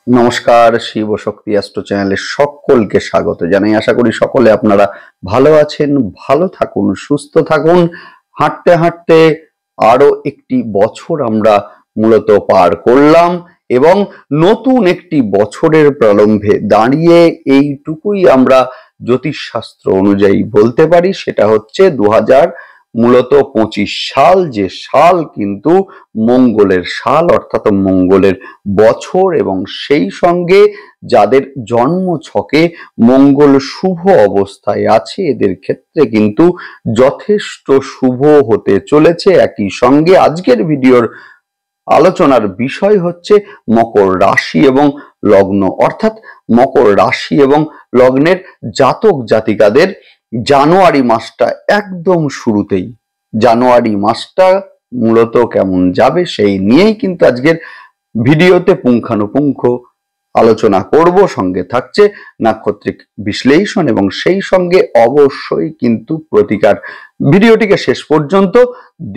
নমস্কার, শিব শক্তি অ্যাস্ট্রো চ্যানেলে সকলকে স্বাগত জানাই। আশা করি সকলে আপনারা ভালো আছেন, ভালো থাকুন, সুস্থ থাকুন। হাঁটতে হাঁটতে আরো একটি বছর আমরা মূলত পার করলাম এবং নতুন একটি বছরের প্রারম্ভে দাঁড়িয়ে এইটুকুই আমরা জ্যোতিষশাস্ত্র অনুযায়ী বলতে পারি, সেটা হচ্ছে 2025 সাল, যে সাল কিন্তু মঙ্গলের সাল, অর্থাৎ মঙ্গলের বছর। এবং সেই সঙ্গে যাদের জন্ম ছকে মঙ্গল শুভ অবস্থায় আছে এদের ক্ষেত্রে কিন্তু যথেষ্ট শুভ হতে চলেছে। একই সঙ্গে আজকের ভিডিওর আলোচনার বিষয় হচ্ছে মকর রাশি এবং লগ্ন, অর্থাৎ মকর রাশি এবং লগ্নের জাতক জাতিকাদের জানুয়ারি মাসটা একদম শুরুতেই, জানুয়ারি মাসটা মূলত কেমন যাবে সেই নিয়েই কিন্তু আজকের ভিডিওতে পুঙ্খানুপুঙ্খ আলোচনা করব। সঙ্গে থাকছে নাক্ষত্রিক বিশ্লেষণ এবং সেই সঙ্গে অবশ্যই কিন্তু প্রতিকার। ভিডিওটিকে শেষ পর্যন্ত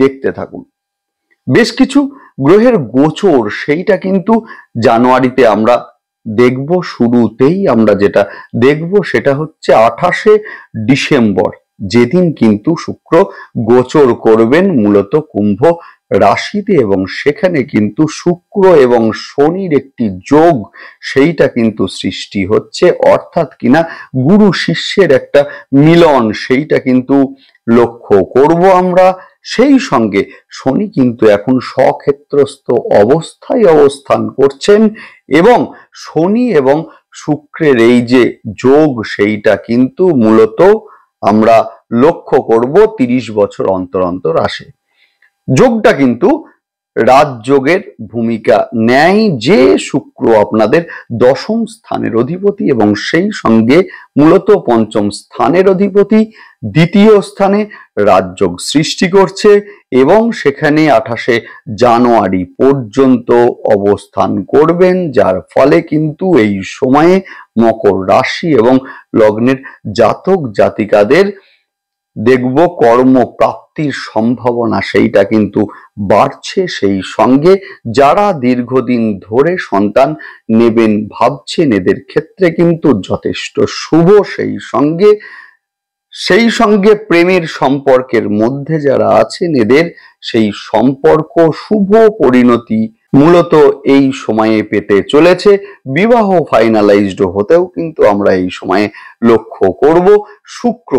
দেখতে থাকুন। বেশ কিছু গ্রহের গোচর সেইটা কিন্তু জানুয়ারিতে আমরা দেখব। শুরুতেই আমরা যেটা দেখব সেটা হচ্ছে 28শে ডিসেম্বর, যেদিন কিন্তু শুক্র গোচর করবেন মূলত কুম্ভ রাশিতে এবং সেখানে কিন্তু শুক্র এবং শনির একটি যোগ সেইটা কিন্তু সৃষ্টি হচ্ছে, অর্থাৎ কিনা গুরু শিষ্যের একটা মিলন সেইটা কিন্তু লক্ষ্য করব আমরা। সেই সঙ্গে শনি কিন্তু এখন স্বক্ষেত্রস্থ অবস্থায় অবস্থান করছেন এবং শনি এবং শুক্রের এই যে যোগ সেইটা কিন্তু মূলত আমরা লক্ষ্য করব 30 বছর অন্তর অন্তর আসে। যোগটা কিন্তু রাজযোগের ভূমিকা নেয়, যে শুক্র আপনাদের দশম স্থানের অধিপতি এবং সেই সঙ্গে মূলত পঞ্চম স্থানের অধিপতি দ্বিতীয় স্থানে রাজযোগ সৃষ্টি করছে এবং সেখানে 28শে জানুয়ারি পর্যন্ত অবস্থান করবেন, যার ফলে কিন্তু এই সময়ে মকর রাশি এবং লগ্নের জাতক জাতিকাদের দেখব কর্মপ্রাপ্তির সম্ভাবনা সেইটা কিন্তু বাড়ছে। সেই সঙ্গে যারা দীর্ঘদিন ধরে সন্তান নেবেন ভাবছেন এদের ক্ষেত্রে কিন্তু যথেষ্ট শুভ। সেই সঙ্গে প্রেমের সম্পর্কের মধ্যে যারা আছেন এদের সেই সম্পর্ক শুভ পরিণতি মূলত এই সময়ে পেতে চলেছে। বিবাহ ফাইনালাইজড হতেও কিন্তু আমরা এই সময়ে লক্ষ্য করব। শুক্র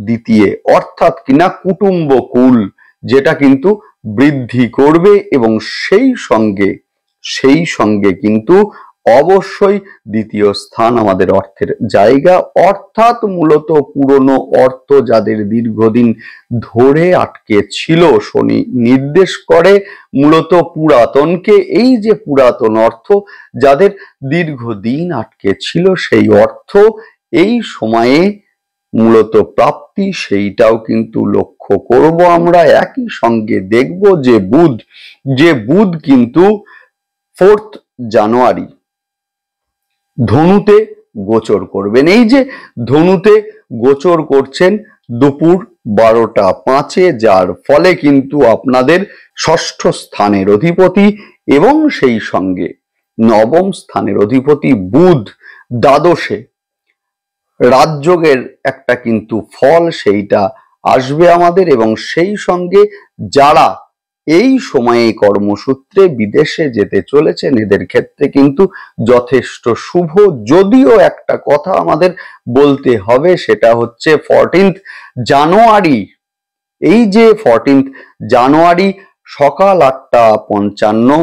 দ্বিতীয়, অর্থাৎ কিনা কুটুম্ব কুল, যেটা কিন্তু বৃদ্ধি করবে এবং সেই সঙ্গে কিন্তু অবশ্যই দ্বিতীয় স্থান আমাদের অর্থের জায়গা, অর্থাৎ মূলত পুরনো অর্থ যাদের দীর্ঘদিন ধরে আটকে ছিল, শনি নির্দেশ করে মূলত পুরাতনকে। এই যে পুরাতন অর্থ যাদের দীর্ঘদিন আটকে ছিল সেই অর্থ এই সময়ে মূলত প্রাপ্তি সেইটাও কিন্তু লক্ষ্য করব আমরা। একই সঙ্গে দেখব যে বুধ কিন্তু 4 জানুয়ারি ধনুতে গোচর করবেন। এই যে ধনুতে গোচর করছেন দুপুর 12টা 5-এ, যার ফলে কিন্তু আপনাদের ষষ্ঠ স্থানের অধিপতি এবং সেই সঙ্গে নবম স্থানের অধিপতি বুধ দ্বাদশে রাজযোগের একটা কিন্তু ফল সেইটা আসবে আমাদের। এবং সেই সঙ্গে যারা এই সময়ে কর্মসূত্রে বিদেশে যেতে চলেছেন এদের ক্ষেত্রে কিন্তু যথেষ্ট শুভ। যদিও একটা কথা আমাদের বলতে হবে, সেটা হচ্ছে 14 জানুয়ারি, এই যে 14 জানুয়ারি সকাল 8টা 55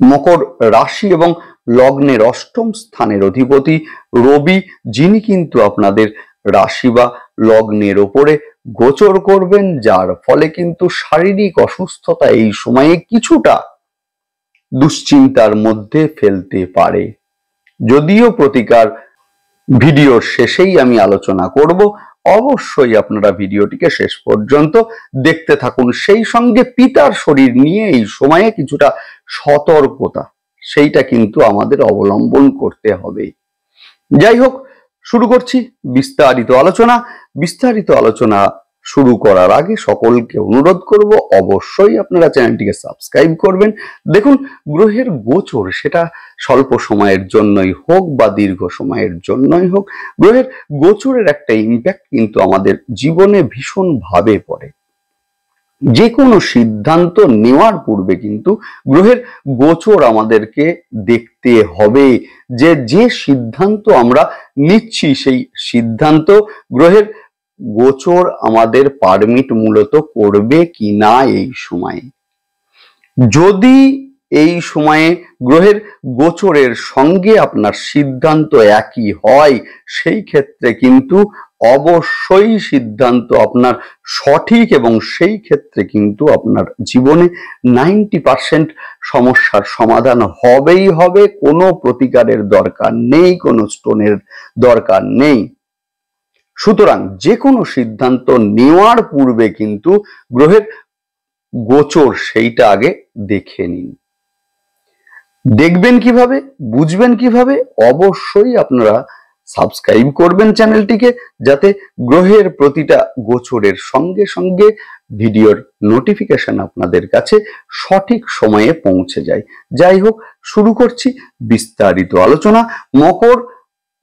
মকর রাশি এবং লগ্নের অষ্টম স্থানের অধিপতি রবি, যিনি কিন্তু আপনাদের রাশি বা লগ্নের ওপরে গোচর করবেন, যার ফলে কিন্তু শারীরিক অসুস্থতা এই সময়ে কিছুটা দুশ্চিন্তার মধ্যে ফেলতে পারে। যদিও প্রতিকার ভিডিওর শেষেই আমি আলোচনা করব, অবশ্যই আপনারা ভিডিওটিকে শেষ পর্যন্ত দেখতে থাকুন। সেই সঙ্গে পিতার শরীর নিয়ে এই সময়ে কিছুটা সতর্কতা সেইটা কিন্তু আমাদের অবলম্বন করতে হবে। যাই হোক, শুরু করছি বিস্তারিত আলোচনা। শুরু করার আগে সকলকে অনুরোধ করব অবশ্যই আপনারা চ্যানেলটিকে সাবস্ক্রাইব করবেন। দেখুন, গ্রহের গোচর সেটা স্বল্প সময়ের জন্যই হোক বা দীর্ঘ সময়ের জন্যই হোক, গ্রহের গোচরের একটা ইম্প্যাক্ট কিন্তু আমাদের জীবনে ভীষণভাবে পড়ে। যে কোনো সিদ্ধান্ত নেওয়ার পূর্বে কিন্তু গ্রহের গোচর আমাদেরকে দেখতে হবে, যে সিদ্ধান্ত আমরা নিচ্ছি সেই সিদ্ধান্ত গ্রহের গোচর আমাদের পারমিট মূলত করবে কিনা এই সময়ে। যদি এই সময়ে গ্রহের গোচরের সঙ্গে আপনার সিদ্ধান্ত একই হয়, সেই ক্ষেত্রে কিন্তু অবশ্যই সিদ্ধান্ত আপনার সঠিক এবং সেই ক্ষেত্রে কিন্তু আপনার জীবনে 90% সমস্যার সমাধান হবেই হবে। কোনো প্রতিকারের দরকার নেই, কোনো স্টোনের দরকার নেই। সুতরাং যে কোনো সিদ্ধান্ত নেওয়ার পূর্বে কিন্তু গ্রহের গোচর সেইটা আগে দেখে নিন। দেখবেন কিভাবে, বুঝবেন কিভাবে? অবশ্যই আপনারা সাবস্ক্রাইব করবেন চ্যানেলটিকে, যাতে গ্রহের প্রতিটা গোচরের সঙ্গে সঙ্গে ভিডিওর নোটিফিকেশন আপনাদের কাছে সঠিক সময়ে পৌঁছে যায়। যাই হোক, শুরু করছি বিস্তারিত আলোচনা। মকর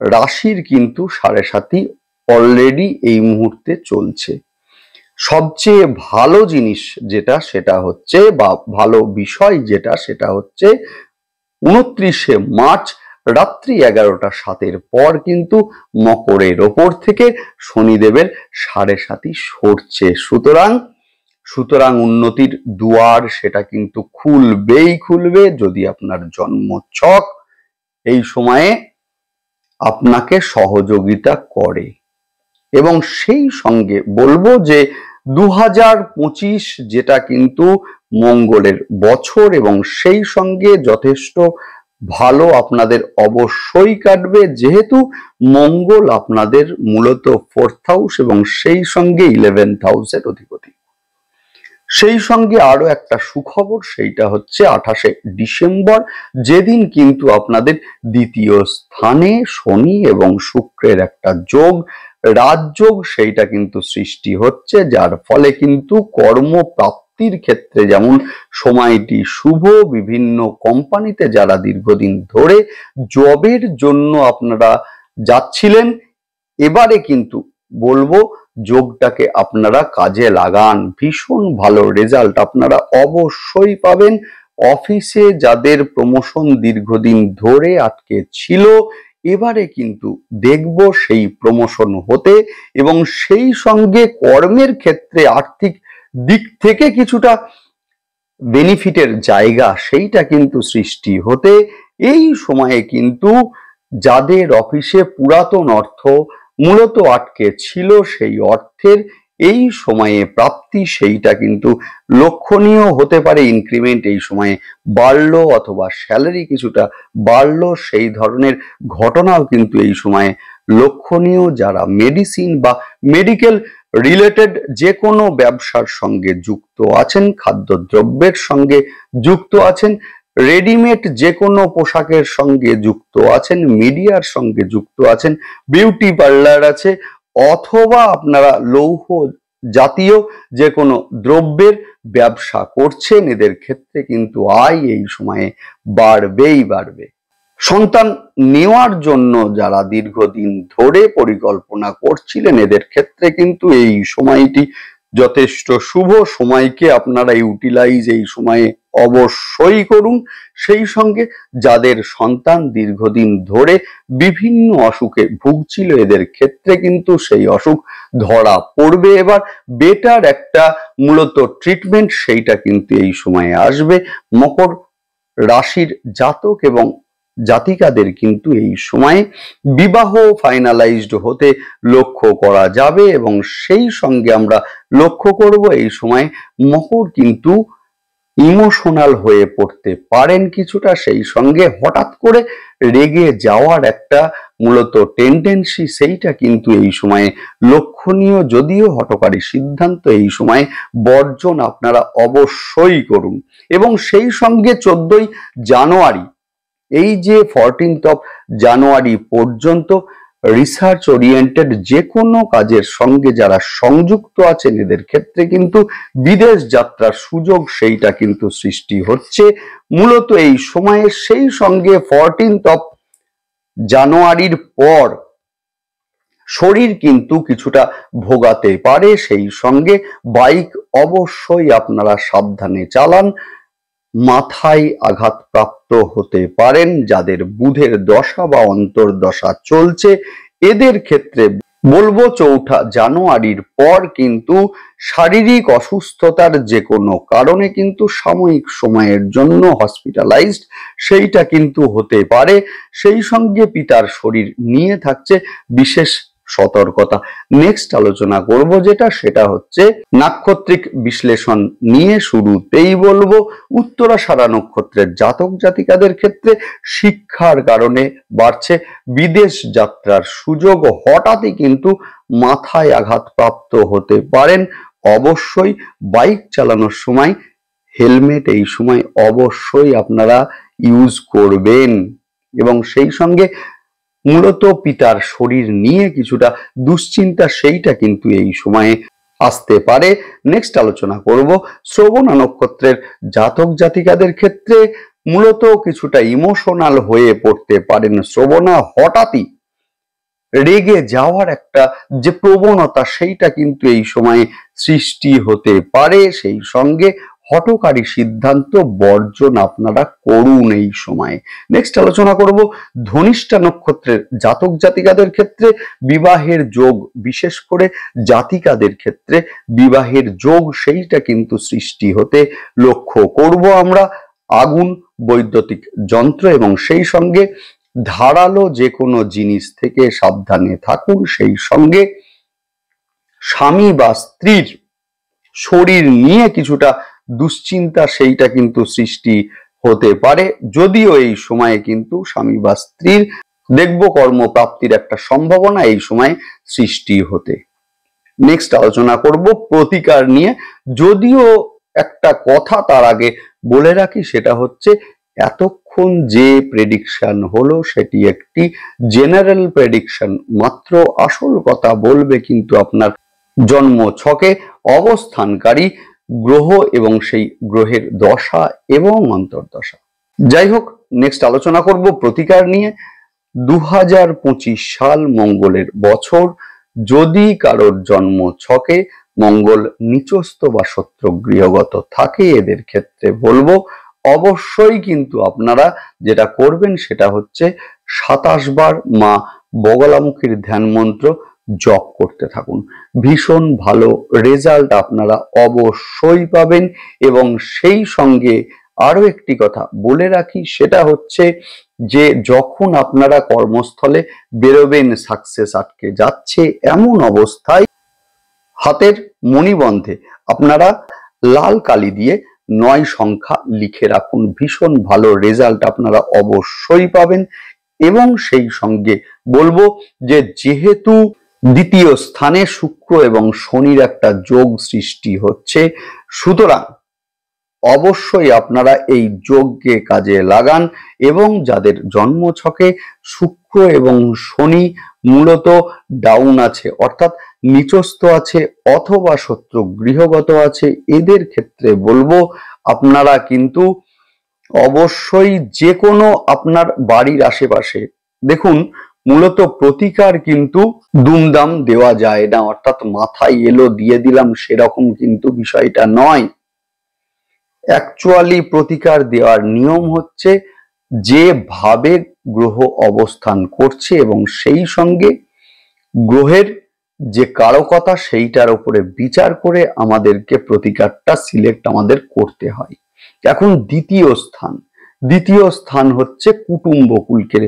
রাশির কিন্তু 7.5 অলরেডি এই মুহূর্তে চলছে। সবচেয়ে ভালো জিনিস যেটা সেটা হচ্ছে, বা ভালো বিষয় যেটা সেটা হচ্ছে, 29শে মার্চ রাত্রি 11:07 পর কিন্তু মকরের ওপর থেকে শনিদেবের 7.5 সরছে। সুতরাং উন্নতির দুয়ার সেটা কিন্তু খুলবে যদি আপনার জন্মছক এই সময়ে আপনাকে সহযোগিতা করে। এবং সেই সঙ্গে বলবো যে 2025 যেটা কিন্তু মঙ্গলের বছর, এবং সেই সঙ্গে যথেষ্ট ভালো আপনাদের অবশ্যই কাটবে, যেহেতু মঙ্গল আপনাদের মূলত 4th হাউস এবং সেই সঙ্গে 11th হাউসের অধিপতি। সেই সঙ্গে আরো একটা সুখবর, সেইটা হচ্ছে 28শে ডিসেম্বর, যেদিন কিন্তু আপনাদের দ্বিতীয় স্থানে শনি এবং শুক্রের একটা যোগ, রাজযোগ, সেইটা কিন্তু সৃষ্টি হচ্ছে, যার ফলে কিন্তু কর্মপ্রাপ্তির ক্ষেত্রে যেমন সময়টি শুভ। বিভিন্ন কোম্পানিতে যারা দীর্ঘদিন ধরে জবের জন্য আপনারা যাচ্ছিলেন, এবারে কিন্তু বলবো যোগটাকে আপনারা কাজে লাগান, ভীষণ ভালো রেজাল্ট আপনারা অবশ্যই পাবেন। অফিসে যাদের প্রমোশন দীর্ঘদিন ধরে আটকে ছিল, এবারে কিন্তু দেখব সেই প্রমোশন হতে, এবং সেই সঙ্গে কর্মের ক্ষেত্রে আর্থিক দিক থেকে কিছুটা বেনিফিটের জায়গা সেইটা কিন্তু সৃষ্টি হতে। এই সময়ে কিন্তু যাদের অফিসে পুরাতন অর্থ মূলত আটকে ছিল, সেই অর্থের এই সময়ে প্রাপ্তি সেইটা কিন্তু লক্ষণীয় হতে পারে। ইনক্রিমেন্ট এই সময়ে বাড়লো অথবা স্যালারি কিছুটা বাড়লো, সেই ধরনের ঘটনাও কিন্তু এই সময়ে লক্ষণীয়। যারা মেডিসিন বা মেডিকেল রিলেটেড যে কোনো ব্যবসার সঙ্গে যুক্ত আছেন, খাদ্যদ্রব্যের সঙ্গে যুক্ত আছেন, রেডিমেড যে কোনো পোশাকের সঙ্গে যুক্ত আছেন, মিডিয়ার সঙ্গে যুক্ত আছেন, বিউটি পার্লার আছে, অথবা আপনারা লৌহ জাতীয় যে কোনো দ্রব্যের ব্যবসা করছেন, এদের ক্ষেত্রে কিন্তু আয় এই সময়ে বাড়বে। সন্তান নেওয়ার জন্য যারা দীর্ঘদিন ধরে পরিকল্পনা করছিলেন, এদের ক্ষেত্রে কিন্তু এই সময়টি যথেষ্ট শুভ। সময়কে আপনারা ইউটিলাইজ এই সময়ে অবশ্যই করুন। সেই সঙ্গে যাদের সন্তান দীর্ঘদিন ধরে বিভিন্ন অসুখে ভুগছিল, এদের ক্ষেত্রে কিন্তু সেই অসুখ ধরা পড়বে। এবার বেটার একটা মূলত ট্রিটমেন্ট সেইটা কিন্তু এই সময়ে আসবে। মকর রাশির জাতক এবং জাতিকাদের কিন্তু এই সময়ে বিবাহ ফাইনালাইজড হতে লক্ষ্য করা যাবে, এবং সেই সঙ্গে আমরা লক্ষ্য করব এই সময় মকর কিন্তু ইমোশনাল হয়ে পড়তে পারেন কিছুটা, সেই সঙ্গে হঠাৎ করে রেগে যাওয়ার একটা মূলত টেন্ডেন্সি সেইটা কিন্তু এই সময়ে লক্ষণীয়। যদিও হঠকারী সিদ্ধান্ত এই সময়ে বর্জন আপনারা অবশ্যই করুন। এবং সেই সঙ্গে 14ই জানুয়ারি, এই যে 14th of জানুয়ারি পর্যন্ত রিসার্চ ওরিয়েন্টেড যে কোনো কাজের সঙ্গে যারা সংযুক্ত আছেন এদের ক্ষেত্রে কিন্তু বিদেশ যাত্রার সুযোগ সেইটা কিন্তু সৃষ্টি হচ্ছে মূলত এই সময়ে। সেই সঙ্গে 14 জানুয়ারির পর শরীর কিন্তু কিছুটা ভোগাতে পারে, সেই সঙ্গে বাইক অবশ্যই আপনারা সাবধানে চালান। মাথায় আঘাতপ্রাপ্ত হতে পারেন। যাদের বুধের দশা বা অন্তর্দশা চলছে এদের ক্ষেত্রে বলবো 4 জানুয়ারির পর কিন্তু শারীরিক অসুস্থতার যে কোনো কারণে কিন্তু সাময়িক সময়ের জন্য হসপিটালাইজড সেইটা কিন্তু হতে পারে। সেই সঙ্গে পিতার শরীর নিয়ে থাকছে বিশেষ সতর্কতা। নেক্সট আলোচনা করব সেটা হচ্ছে নাক্ষত্রিক বিশ্লেষণ নিয়ে। শুরুতেই বলবো উত্তরাষাঢ়া নক্ষত্রের জাতক জাতিকাদের ক্ষেত্রে শিক্ষার কারণে বাড়ছে বিদেশ যাত্রার সুযোগ। হঠাৎই কিন্তু মাথায় আঘাতপ্রাপ্ত হতে পারেন। অবশ্যই বাইক চালানোর সময় হেলমেট এই সময় অবশ্যই আপনারা ইউজ করবেন এবং সেই সঙ্গে মূলত পিতার শরীর নিয়ে কিছুটা দুশ্চিন্তা সেইটা কিন্তু এই সময়ে আসতে পারে। নেক্সট আলোচনা করব শ্রবণা নক্ষত্রের জাতক জাতিকাদের ক্ষেত্রে মূলত কিছুটা ইমোশনাল হয়ে পড়তে পারেন শ্রবণা। হঠাৎই রেগে যাওয়ার একটা যে প্রবণতা সেইটা কিন্তু এই সময়ে সৃষ্টি হতে পারে। সেই সঙ্গে হঠকারী সিদ্ধান্ত বর্জন আপনারা করুন এই সময়ে। নেক্সট আলোচনা করব ধনিষ্ঠা নক্ষত্রের জাতক জাতিকাদের ক্ষেত্রে বিবাহের যোগ, বিশেষ করে জাতিকাদের ক্ষেত্রে বিবাহের যোগ সেইটা কিন্তু সৃষ্টি হতে লক্ষ্য করব আমরা। আগুন, বৈদ্যুতিক যন্ত্র এবং সেই সঙ্গে ধারালো যে কোনো জিনিস থেকে সাবধানে থাকুন। সেই সঙ্গে স্বামী বা স্ত্রীর শরীর নিয়ে কিছুটা দুশ্চিন্তা সেইটা কিন্তু সৃষ্টি হতে পারে, যদিও এই সময়ে কিন্তু স্বামী বা স্ত্রীর দেখব কর্মপ্রাপ্তির একটা সম্ভাবনা এই সময় সৃষ্টি হতে। নেক্সট আলোচনা করব প্রতিকার নিয়ে। যদিও একটা কথা তার আগে বলে রাখি, সেটা হচ্ছে এতক্ষণ যে প্রেডিকশন হলো সেটি একটি জেনারেল প্রেডিকশন মাত্র। আসল কথা বলবে কিন্তু আপনার জন্ম ছকে অবস্থানকারী গ্রহ এবং সেই গ্রহের দশা এবং অন্তর্দশা। যাই হোক, নেক্সট আলোচনা করব প্রতিকার নিয়ে। 2025 সাল মঙ্গলের বছর। যদি কারোর জন্ম ছকে মঙ্গল নিচস্থ বা শত্রু গৃহগত থাকে এদের ক্ষেত্রে বলবো অবশ্যই কিন্তু আপনারা যেটা করবেন সেটা হচ্ছে 27 বার মা বগলামুখীর ধ্যান মন্ত্র জপ করতে থাকুন। ভীষণ ভালো রেজাল্ট আপনারা অবশ্যই পাবেন। এবং সেই সঙ্গে আরো একটি কথা বলে রাখি, সেটা হচ্ছে যে যখন আপনারা কর্মস্থলে বেরোবেন সাকসেস আটকে যাচ্ছে এমন অবস্থায় হাতের মণিবন্ধে আপনারা লাল কালি দিয়ে 9 সংখ্যা লিখে রাখুন। ভীষণ ভালো রেজাল্ট আপনারা অবশ্যই পাবেন। এবং সেই সঙ্গে বলবো যে যেহেতু দ্বিতীয় স্থানে শুক্র এবং শনির একটা যোগ সৃষ্টি হচ্ছে, সুতরাং অবশ্যই আপনারা এই যোগকে কাজে লাগান। এবং যাদের জন্ম ছকে শুক্র এবং শনি মূলত ডাউন আছে অর্থাৎ নিচস্থ আছে অথবা শত্রু গৃহগত আছে এদের ক্ষেত্রে বলবো আপনারা কিন্তু অবশ্যই যে কোনো আপনার বাড়ির আশেপাশে দেখুন, মূলত প্রতিকার কিন্তু দুমদাম দেওয়া যায় না, অর্থাৎ মাথায় এলো দিয়ে দিলাম সেরকম কিন্তু বিষয়টা নয়। অ্যাকচুয়ালি প্রতিকার দেওয়ার নিয়ম হচ্ছে যেভাবে গ্রহ অবস্থান করছে এবং সেই সঙ্গে গ্রহের যে কারকতা সেইটার উপরে বিচার করে আমাদেরকে প্রতিকারটা সিলেক্ট আমাদের করতে হয়। এখন দ্বিতীয় স্থান হচ্ছে কুটুম্বকুলকে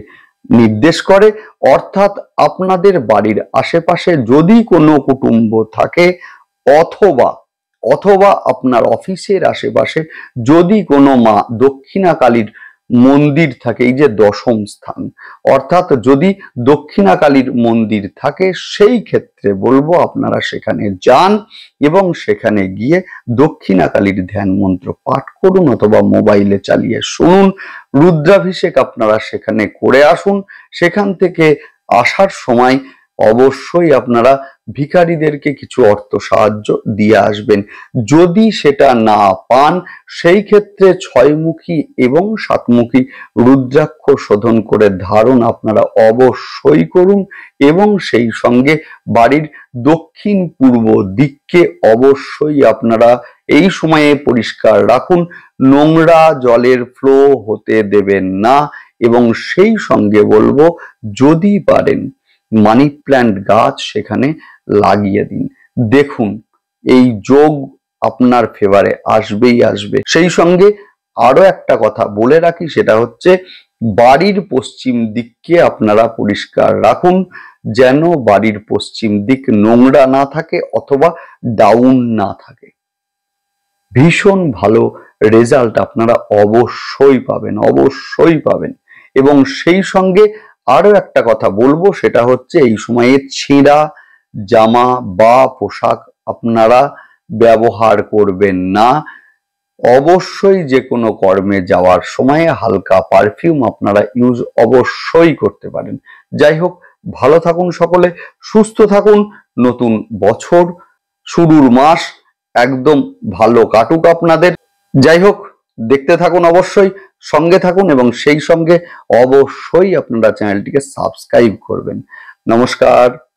নির্দেশ করে, অর্থাৎ আপনাদের বাড়ির আশেপাশে যদি কোনো কুটুম্ব থাকে অথবা আপনার অফিসের আশেপাশে যদি কোনো মা দক্ষিণাকালীর মন্দির থাকে, এই যে দশম স্থান, অর্থাৎ যদি দক্ষিণাকালীর মন্দির থাকে সেই ক্ষেত্রে বলবো আপনারা সেখানে যান এবং সেখানে গিয়ে দক্ষিণাকালীর ধ্যান মন্ত্র পাঠ করুন অথবা মোবাইলে চালিয়ে শুনুন। রুদ্রাভিষেক আপনারা সেখানে করে আসুন। সেখান থেকে আসার সময় অবশ্যই আপনারা ভিখারিদেরকে কিছু অর্থ সাহায্য দিয়ে আসবেন। যদি সেটা না পান সেই ক্ষেত্রে 6মুখী এবং 7মুখী রুদ্রাক্ষ শোধন করে ধারণ আপনারা অবশ্যই করুন এবং সেই সঙ্গে বাড়ির দক্ষিণ পূর্ব দিককে অবশ্যই আপনারা এই সময়ে পরিষ্কার রাখুন, নোংরা জলের ফ্লো হতে দেবেন না এবং সেই সঙ্গে বলবো যদি পারেন মানি প্ল্যান্ট গাছ সেখানে লাগিয়ে দিন। দেখুন এই যোগ আপনার ফেভারে আসবেই আসবে। সেই সঙ্গে আরো একটা কথা বলে রাখি, সেটা হচ্ছে বাড়ির পশ্চিম দিককে আপনারা পরিষ্কার রাখুন যেন বাড়ির পশ্চিম দিক নোংরা না থাকে অথবা ডাউন না থাকে। ভীষণ ভালো রেজাল্ট আপনারা অবশ্যই পাবেন, অবশ্যই পাবেন। এবং সেই সঙ্গে আরো একটা কথা বলবো, সেটা হচ্ছে এই সময়ে ছেঁড়া জামা বা পোশাক আপনারা ব্যবহার করবেন না। অবশ্যই যে কোনো কর্মে যাওয়ার সময় হালকা পারফিউম আপনারা ইউজ অবশ্যই করতে পারেন। যাই হোক, ভালো থাকুন সকলে, সুস্থ থাকুন। নতুন বছর শুরুর মাস একদম ভালো কাটুক আপনাদের। যাই হোক, দেখতে থাকুন, অবশ্যই সঙ্গে থাকুন এবং সেই সঙ্গে অবশ্যই আপনারা চ্যানেলটিকে সাবস্ক্রাইব করবেন। নমস্কার।